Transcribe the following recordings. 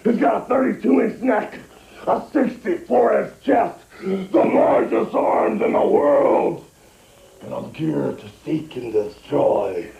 He's got a 32-inch neck, a 64-inch chest, the largest arms in the world, and I'm geared to seek and destroy.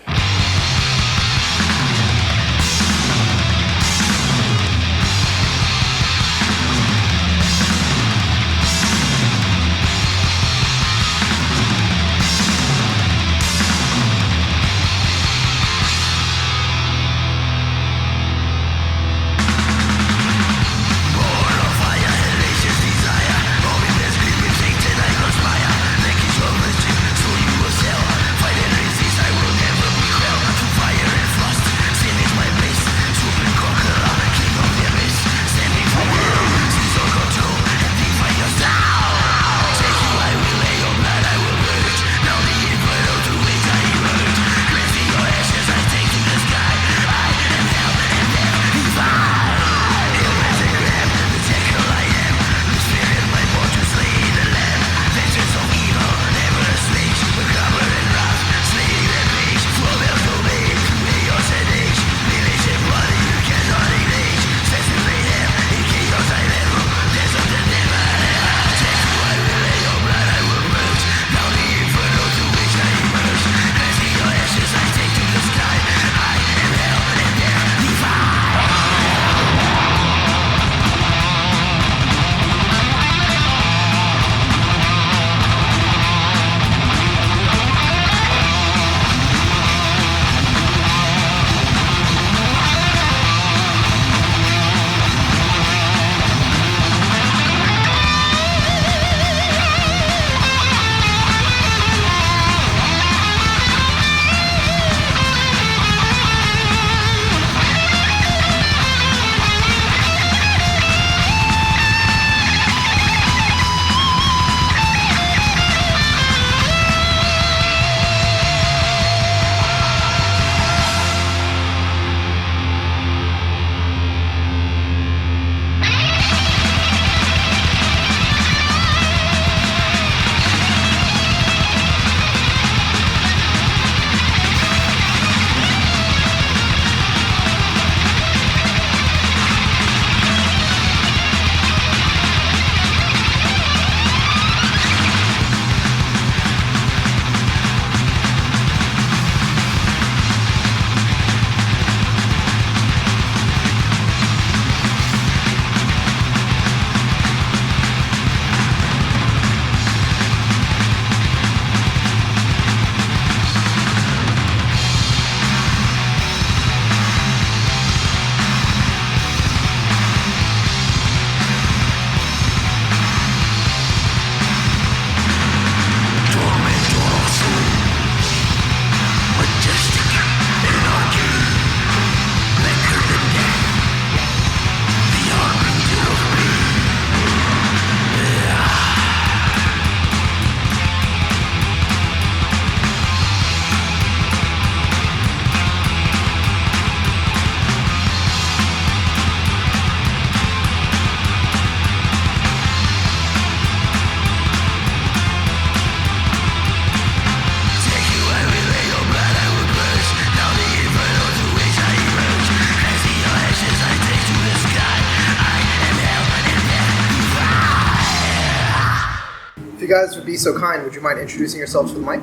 If you guys would be so kind, would you mind introducing yourselves to the mic?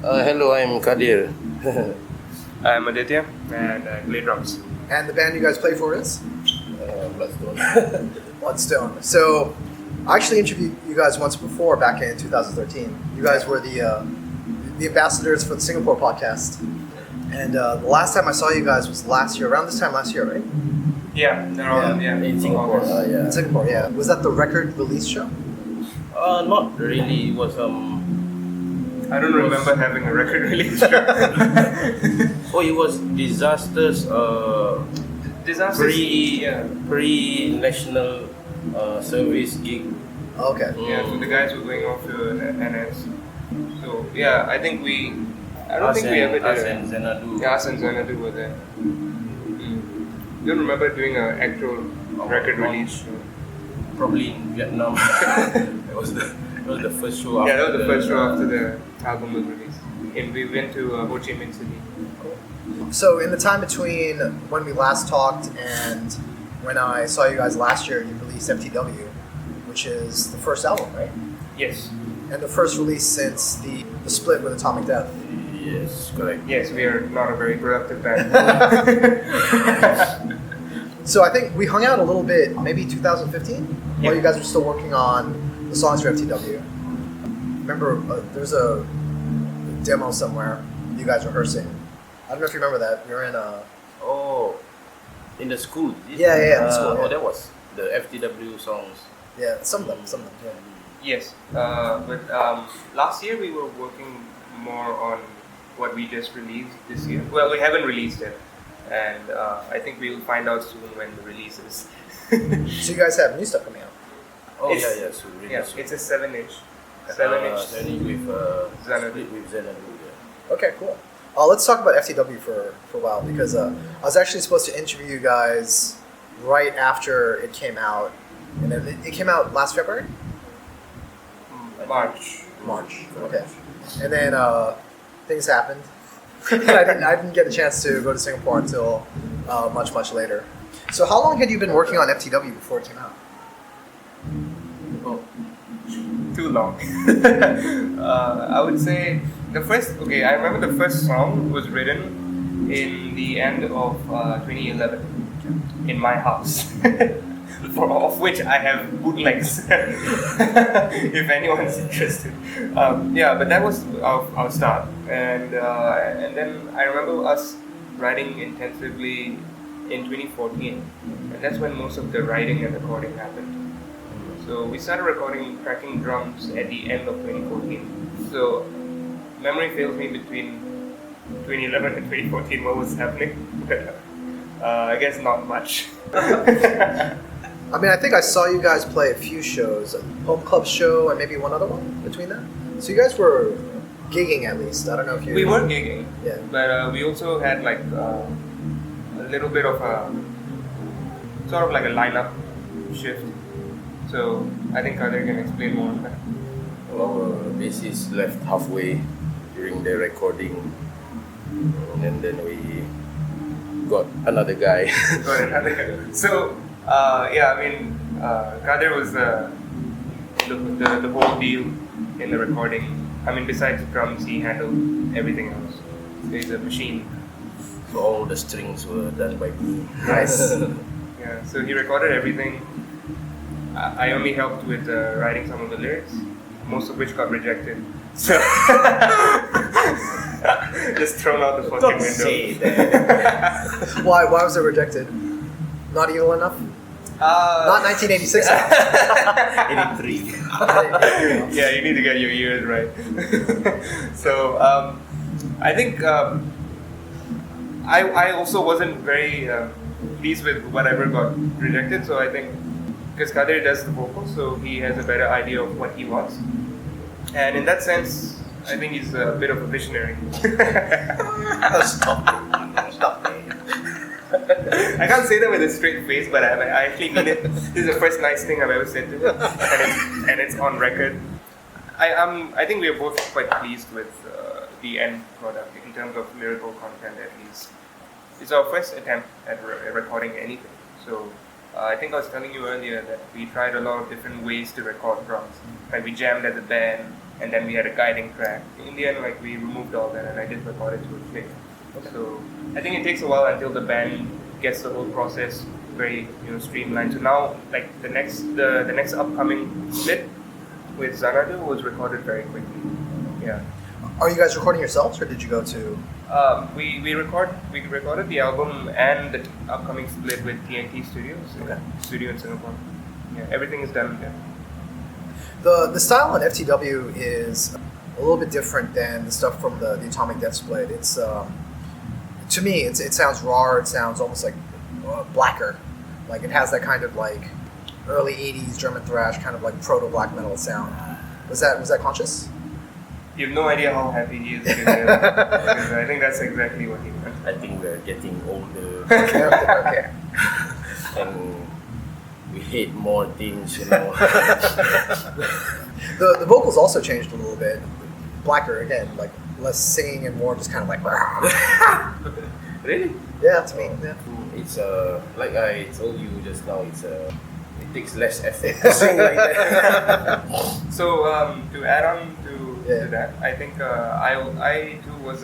Hello, I'm Qadir. I'm Aditya and play drums. And the band you guys play for is? Bloodstone. Bloodstone. So, I actually interviewed you guys once before, back in 2013. You guys were the ambassadors for the Singapore podcast. And the last time I saw you guys was last year, around this time last year, right? Yeah, they're all In Singapore. In Singapore, yeah. Was that the record release show? Not really. It was I don't remember having a record release. it was Disasters. Disasters. Pre-national service gig. Okay. Yeah, so the guys were going off to NS. So yeah, I think I don't think we ever did. Us and Xanadoo. Yeah, us and Xanadoo were there. Don't remember doing an actual record release. Probably in Vietnam. That was the first show. Yeah, that was the first show after the album was released. And we went to Ho Chi Minh City. So in the time between when we last talked and when I saw you guys last year, you released F.T.W, which is the first album, right? Yes. And the first release since the split with Atomic Death. Yes, correct. Yes, we are not a very productive band. So I think we hung out a little bit, maybe 2015, while you guys were still working on the songs for F.T.W. Remember, there's a demo somewhere you guys rehearsing. I don't know if you remember that. We were in Oh, in the school. is it? Yeah, in the school, yeah. Oh, that was the F.T.W. songs. yeah, some of them, yeah. Yes, but last year we were working more on what we just released this year. Well, we haven't released it, and I think we'll find out soon when the release is. So you guys have new stuff coming out. Oh, It's- yeah. So really Yeah, soon. it's a 7-inch. 7-inch. 7-inch with Xanadoo. split with Xanadoo. Yeah. Okay, cool. Let's talk about F.T.W. for a while, because I was actually supposed to interview you guys right after it came out. And it came out last February? March. March. Okay. And then things happened. And I didn't get a chance to go to Singapore until much later. So how long had you been working on F.T.W. before it came out? Oh, too long. I would say I remember the first song was written in the end of 2011 in my house. Of which I have bootlegs, if anyone's interested. But that was our start, and then I remember us writing intensively in 2014, and that's when most of the writing and recording happened. So we started cracking drums at the end of 2014. So memory fails me between 2011 and 2014 what was happening. I guess not much. I mean, I think I saw you guys play a few shows, a home club show and maybe one other one between that. So you guys were gigging at least. I don't know if you... We were gigging, Yeah. but we also had like a little bit of a sort of like a lineup shift. So I think Qadir can explain more on that. Our bassist left halfway during the recording, and then we got another guy. So Qadir was the whole deal in the recording. I mean, besides drums, he handled everything else. So he's a machine. So all the strings were done by me. Nice. Yeah, so he recorded everything. I only helped with writing some of the lyrics, most of which got rejected. So just thrown out the fucking window. Say that. Why was it rejected? Not evil enough? Not 1986. 83. Yeah, you need to get your ears right. So I think I also wasn't very pleased with whatever got rejected. So I think because Qadir does the vocals, so he has a better idea of what he wants, and in that sense, I think he's a bit of a visionary. Stop it. I can't say that with a straight face, but I actually mean it. This is the first nice thing I've ever said to him, and it's on record. I think we are both quite pleased with the end product in terms of lyrical content, at least. It's our first attempt at recording anything. So I think I was telling you earlier that we tried a lot of different ways to record drums. Like we jammed as a band, and then we had a guiding track. In the end, like we removed all that, and I just recorded to a click. So I think it takes a while until the band gets the whole process very streamlined. So now, like the next upcoming split with Xanadoo was recorded very quickly. Yeah. Are you guys recording yourselves, or did you go to... We recorded the album and the upcoming split with TNT Studios, studio in Singapore. Yeah, everything is done there. The style on F.T.W. is a little bit different than the stuff from the Atomic Death split. It's to me, it sounds raw. It sounds almost like blacker. Like it has that kind of like early '80s German thrash, kind of like proto black metal sound. Was that conscious? You have no idea how happy he is because I think that's exactly what he meant. I think we're getting older. Okay. And we hate more things, The vocals also changed a little bit. Blacker again, like less singing and more just kind of like. Really? Yeah, to me, yeah. It's like I told you just now. It takes less effort to sing like that. So to add on to that, I think I too was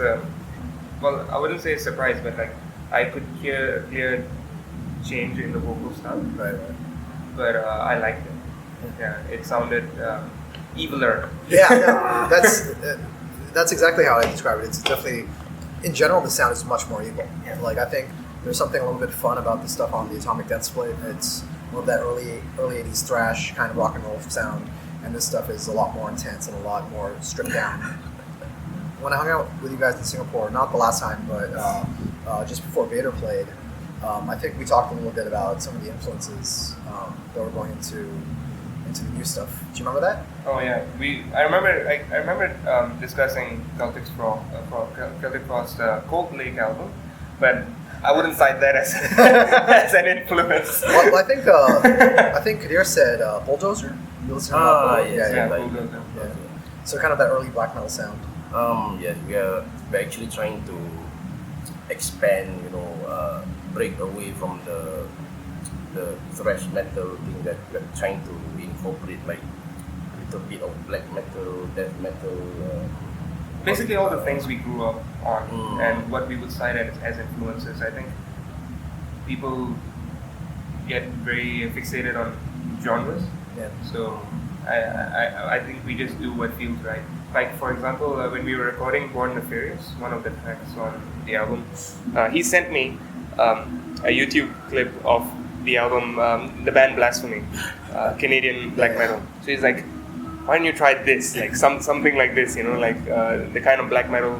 well, I wouldn't say surprised, but like I could hear a clear change in the vocal style. Right. But I liked it. Yeah, it sounded eviler. Yeah, no, that's exactly how I describe it. It's definitely, in general, the sound is much more evil. Yeah. Like I think there's something a little bit fun about the stuff on the Atomic Death Split. It's more of that early 80s thrash kind of rock and roll sound, and this stuff is a lot more intense and a lot more stripped down. When I hung out with you guys in Singapore, not the last time, but just before Vader played, I think we talked a little bit about some of the influences that were going into the new stuff. Do you remember that? Oh yeah, I remember discussing Celtic Frost's Cold Lake album, but I wouldn't cite that as as an influence. Well, I think Qadir said Bulldozer. You listen to that? Yeah, like, Bulldozer. Yeah. So kind of that early black metal sound. yeah, we're actually trying to expand, break away from the thrash metal thing that we're trying to incorporate, like a little bit of black metal, death metal. Basically, all the things we grew up on and what we would cite as influences. I think people get very fixated on genres. Yeah. So I think we just do what feels right. Like for example, when we were recording Born Nefarious, one of the tracks on the album, he sent me a YouTube clip of the album, the band Blasphemy, Canadian black metal. So he's like, why don't you try this, like something like this, like the kind of black metal,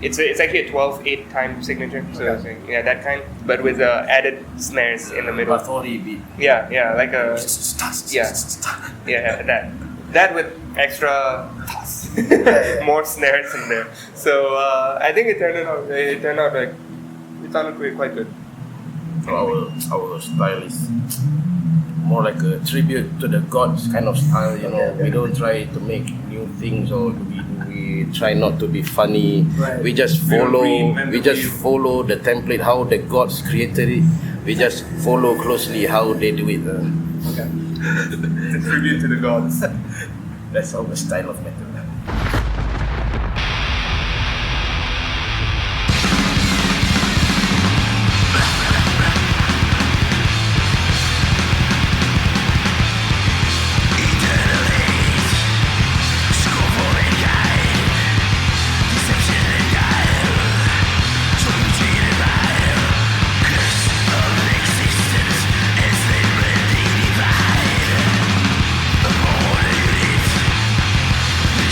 it's actually a 12/8 time signature, so it's like, yeah, that kind, but with added snares in the middle. Authority beat. Yeah, like a that with extra more snares in there. So I think it turned out like it sounded quite good. Our style is more like a tribute to the gods kind of style, We don't try to make new things, or we try not to be funny. Right. We just follow the template how the gods created it. We just follow closely how they do it. Okay. It's a tribute to the gods. That's our style of metal. The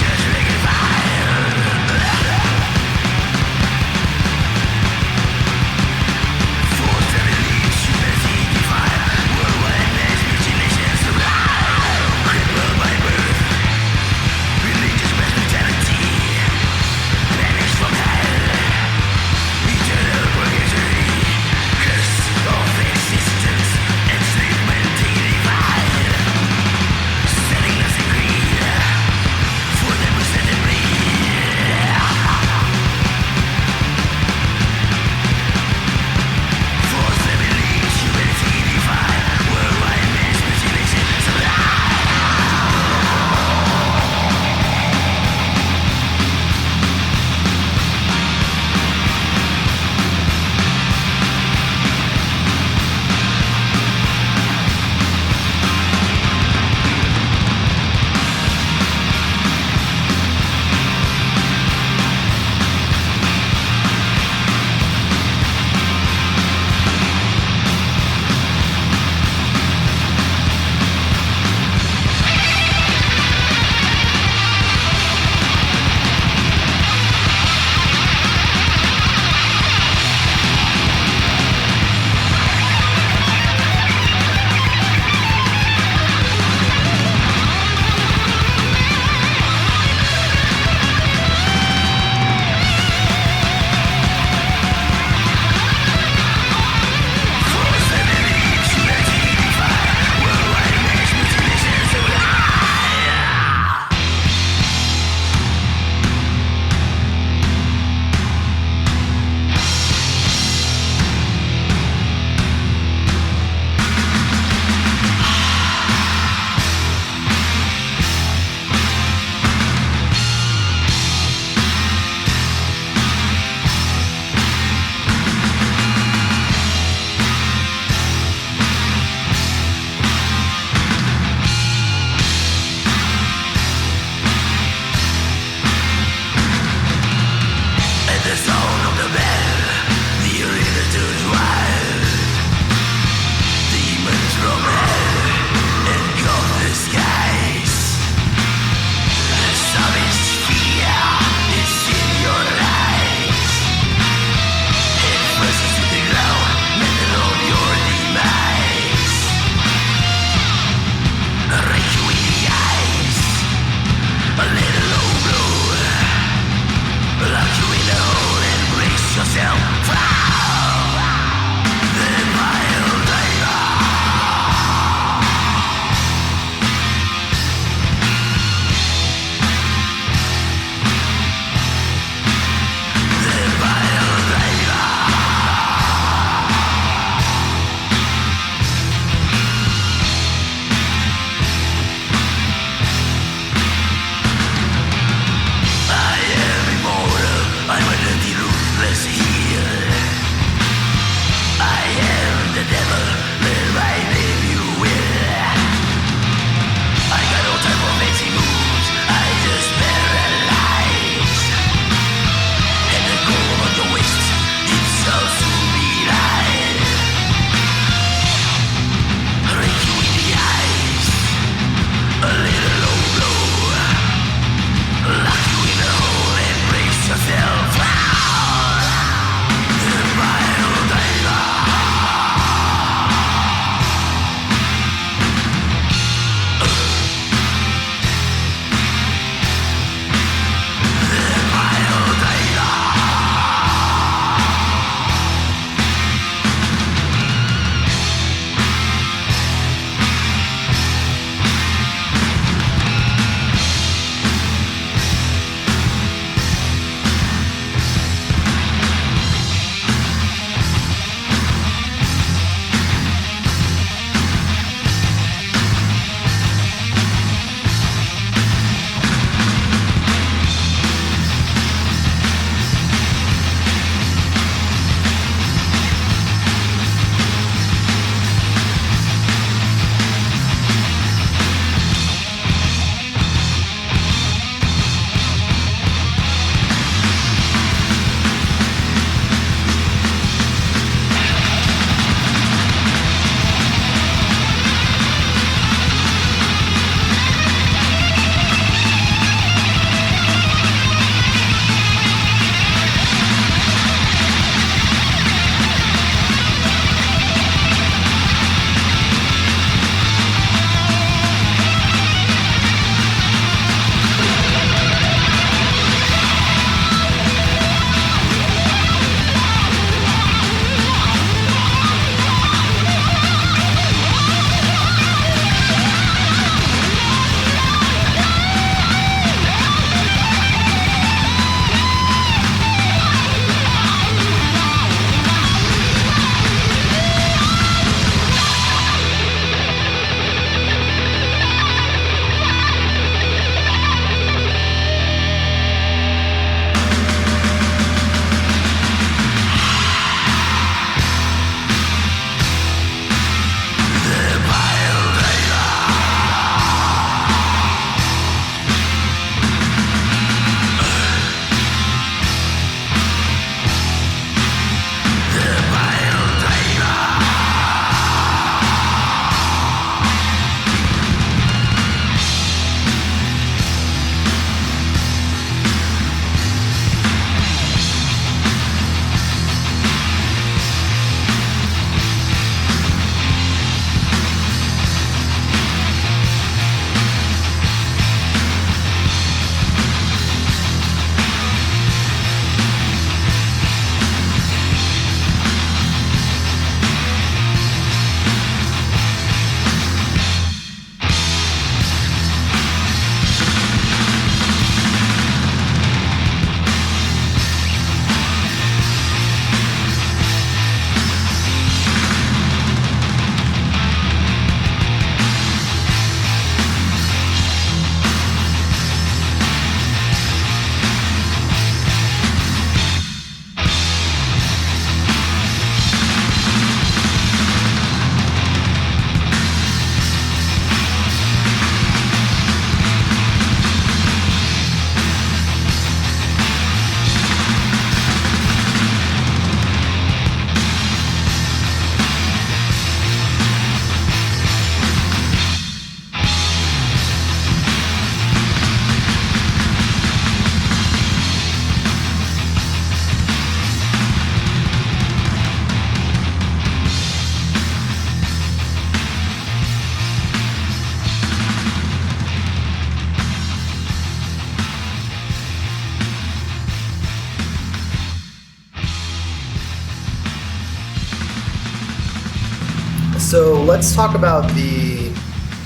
So let's talk about the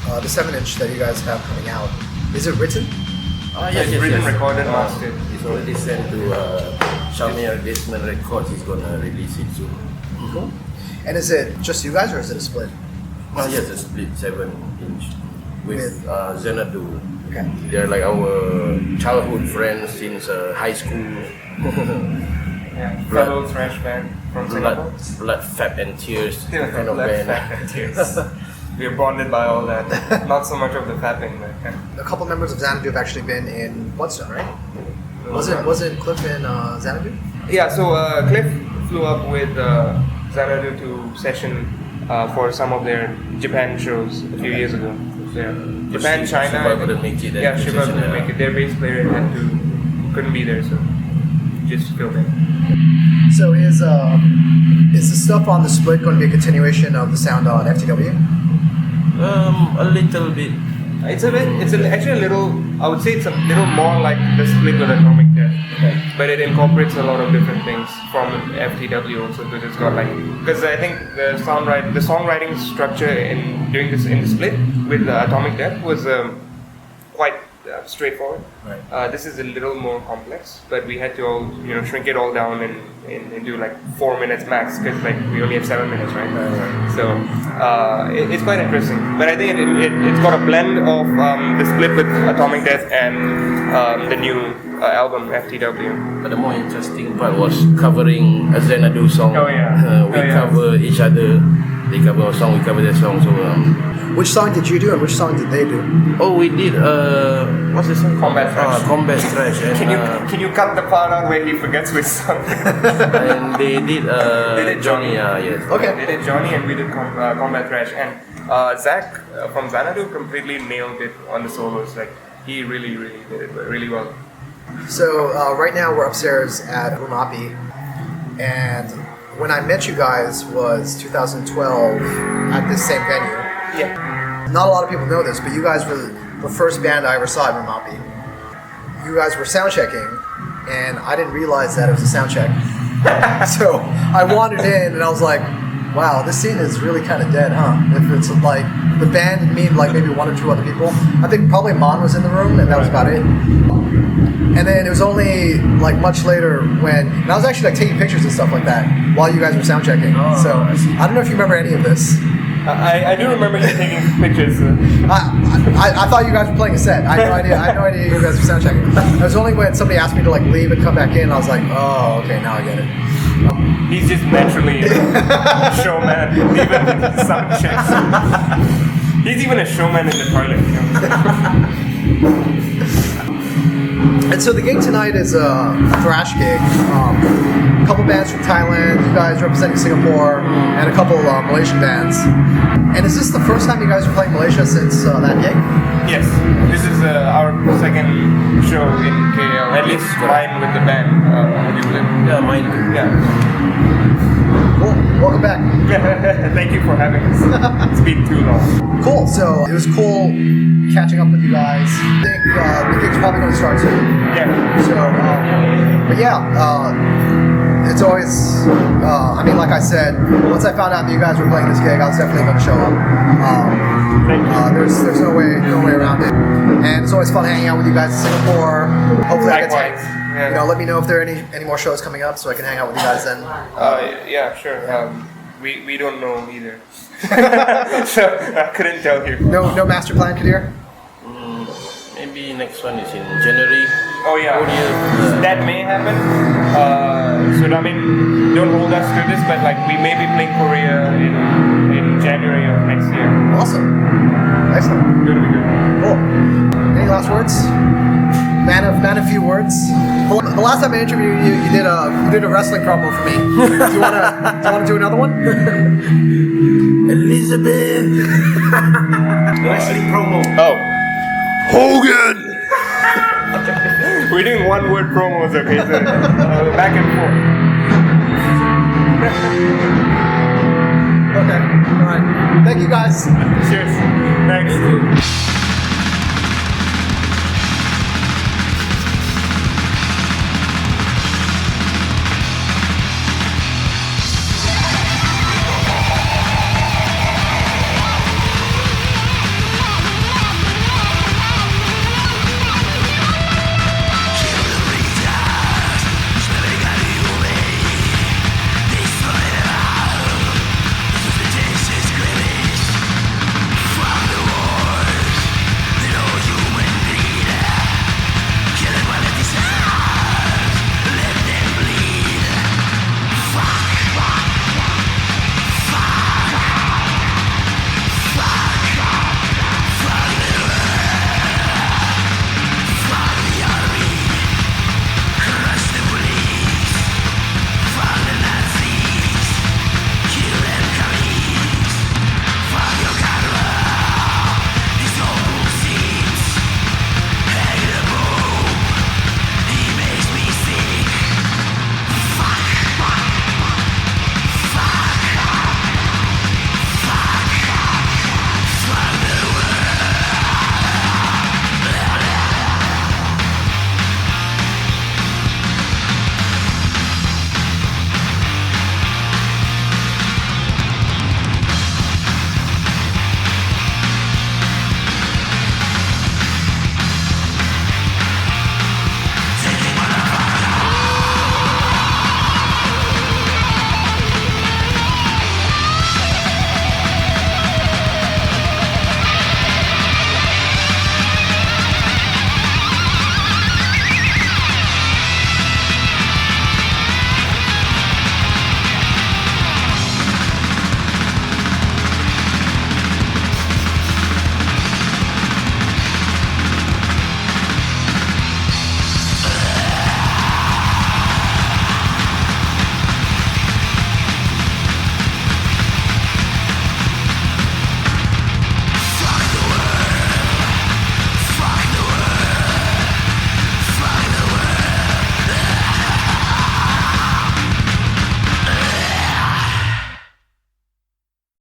7-inch that you guys have coming out. Is it written? Yes, written, recorded, mastered. It's already sent to Shamir Desmond Records. He's gonna release it soon. Cool. And is it just you guys or is it a split? Yes, a split 7-inch with Xanadoo. Okay. They're like our childhood friends since high school. Yeah, fellow thrash band from Singapore. Blood, Fat and Tears Yeah, kind of Blood, band. Fat and Tears. We are bonded by all that. Not so much of the fapping, but yeah. A couple members of Xanadoo have actually been in Bloodstone, right? Was it Cliff in Xanadoo? Yeah, so Cliff flew up with Xanadoo to session for some of their Japan shows a few years ago. So, yeah. Japan, China. Shiba couldn't make it. Yeah, Shiba couldn't make it. Their bass player couldn't be there, so just filled in. So is the stuff on the split going to be a continuation of the sound on F.T.W? A little bit. Actually a little, I would say it's a little more like the split with Atomic Death. Okay. But it incorporates a lot of different things from F.T.W. also, because it's got because I think the songwriting structure in the split with Atomic Death was quite straightforward. Right. This is a little more complex, but we had to shrink it all down and do 4 minutes max, because we only have 7 minutes, right? So it's quite interesting. But I think it's got a blend of the split with Atomic Death and the new album F.T.W. But the more interesting part was covering a Xanadoo song. Oh, yeah. We cover each other. They cover our song, we cover their song. So Which song did you do and which song did they do? we did what's the song? Combat Thrash. Combat Thrash. And, Can you cut the part out where he forgets which song? and they did Johnny. Yes. Okay. They did Johnny and we did Combat Thrash. And Zach from Xanadu completely nailed it on the solos. He really, really did it really well. So right now we're upstairs at Rumah Api, and when I met you guys was 2012 at this same venue. Yeah. Not a lot of people know this, but you guys were the first band I ever saw at Rumah Api. You guys were soundchecking, and I didn't realize that it was a sound check. So I wandered in, and I was like, wow, this scene is really kind of dead, huh? If it's the band and me and maybe one or two other people. I think probably Mon was in the room, and that was about it. And then it was only much later and I was actually taking pictures and stuff like that while you guys were sound checking. So I don't know if you remember any of this. I do remember you taking pictures. I thought you guys were playing a set. I had no idea you guys were sound checking. It was only when somebody asked me to leave and come back in, I was like, oh, okay, now I get it. He's just naturally a showman, even with sound checks. He's even a showman in the toilet. And so the gig tonight is a thrash gig. A couple bands from Thailand, you guys representing Singapore, and a couple Malaysian bands. And is this the first time you guys are playing Malaysia since that gig? Yes, this is our second show in KL, at least mine with the band. Yeah, mine too. Yeah. Cool, welcome back. Thank you for having us. It's been too long. Cool, so it was cool catching up with you guys. I think the gig's probably going to start soon. Yeah. So, but yeah, it's always, like I said, once I found out that you guys were playing this gig, I was definitely going to show up. There's no way around it. And it's always fun hanging out with you guys in Singapore. Hopefully I get to, let me know if there are any more shows coming up so I can hang out with you guys then. Yeah, sure. We don't know either. So I couldn't tell you. No master plan, Qadir? Maybe next one is in January. Oh yeah, that may happen. So don't hold us to this, but we may be playing Korea in January of next year. Awesome. Excellent. Gonna be good. Cool. Any last words? Man of few words. The last time I interviewed you, you did a wrestling promo for me. Do you wanna do another one? Elizabeth. Wrestling promo. Oh. Hogan! We're doing one-word promos, okay? So back and forth. Okay. All right. Thank you, guys. Cheers. Thanks.